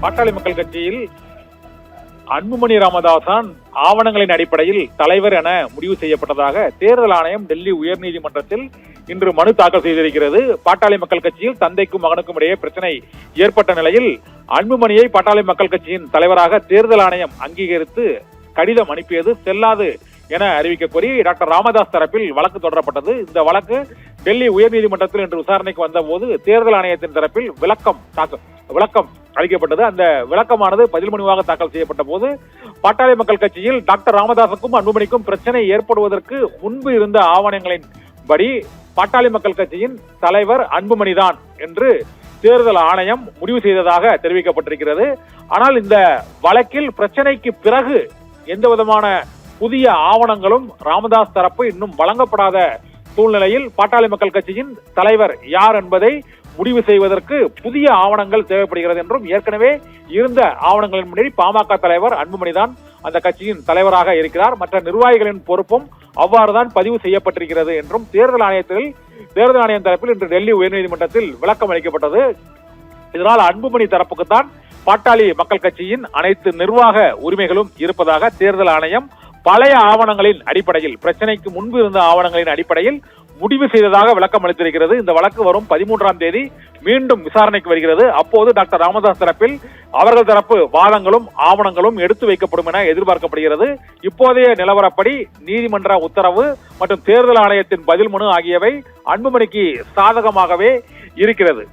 பாட்டாளி மக்கள் கட்சியில் அன்புமணி ராமதாசான் ஆவணங்களின் அடிப்படையில் தலைவர் என முடிவு செய்யப்பட்டதாக தேர்தல் ஆணையம் டெல்லி உயர்நீதிமன்றத்தில் இன்று மனு தாக்கல் செய்திருக்கிறது. பாட்டாளி மக்கள் கட்சியில் தந்தைக்கும் மகனுக்கும் இடையே பிரச்சனை ஏற்பட்ட நிலையில் அன்புமணியை பாட்டாளி மக்கள் கட்சியின் தலைவராக தேர்தல் ஆணையம் அங்கீகரித்து கடிதம் அனுப்பியது செல்லாது என அறிவிக்க கோரி டாக்டர் ராமதாஸ் தரப்பில் வழக்கு தொடரப்பட்டது. இந்த வழக்கு டெல்லி உயர்நீதிமன்றத்தில் இன்று விசாரணைக்கு வந்த போது தேர்தல் ஆணையத்தின் தரப்பில் விளக்கம் அளிக்கப்பட்டது. அந்த விளக்கமானது பதில் மனுவாக தாக்கல் செய்யப்பட்ட போது பாட்டாளி மக்கள் கட்சியில் டாக்டர் ராமதாசுக்கும் அன்புமணிக்கும் பிரச்சனை ஏற்படுவதற்கு முன்பு இருந்த ஆவணங்களின் படி பாட்டாளி மக்கள் கட்சியின் தலைவர் அன்புமணிதான் என்று தேர்தல் ஆணையம் முடிவு செய்ததாக தெரிவிக்கப்பட்டிருக்கிறது. ஆனால் இந்த வழக்கில் பிரச்சனைக்கு பிறகு எந்த விதமான புதிய ஆவணங்களும் ராமதாஸ் தரப்பு இன்னும் வழங்கப்படாத சூழ்நிலையில் பாட்டாளி மக்கள் கட்சியின் தலைவர் யார் என்பதை முடிவு செய்வதற்கு புதிய ஆவணங்கள் தேவைப்படுகிறது என்றும் ஏற்கனவே இருந்த ஆவணங்களின் முன்னாடி பாமக தலைவர் அன்புமணிதான் அந்த கட்சியின் தலைவராக இருக்கிறார், மற்ற நிர்வாகிகளின் பொறுப்பும் அவ்வாறுதான் பதிவு செய்யப்பட்டிருக்கிறது என்றும் தேர்தல் ஆணையம் தரப்பில் இன்று டெல்லி உயர்நீதிமன்றத்தில் விளக்கம் அளிக்கப்பட்டது. இதனால் அன்புமணி தரப்புக்குத்தான் பாட்டாளி மக்கள் கட்சியின் அனைத்து நிர்வாக உரிமைகளும் இருப்பதாக தேர்தல் ஆணையம் பழைய ஆவணங்களின் அடிப்படையில், பிரச்சனைக்கு முன்பு இருந்த ஆவணங்களின் அடிப்படையில் முடிவு செய்ததாக விளக்கம் அளித்திருக்கிறது. இந்த வழக்கு வரும் 13ஆம் தேதி மீண்டும் விசாரணைக்கு வருகிறது. அப்போது டாக்டர் ராமதாஸ் தரப்பில் அவர்கள் தரப்பு வாதங்களும் ஆவணங்களும் எடுத்து வைக்கப்படும் என எதிர்பார்க்கப்படுகிறது. இப்போதைய நிலவரப்படி நீதிமன்ற உத்தரவு மற்றும் தேர்தல் ஆணையத்தின் பதில் மனு ஆகியவை அன்புமணிக்கு சாதகமாகவே இருக்கிறது.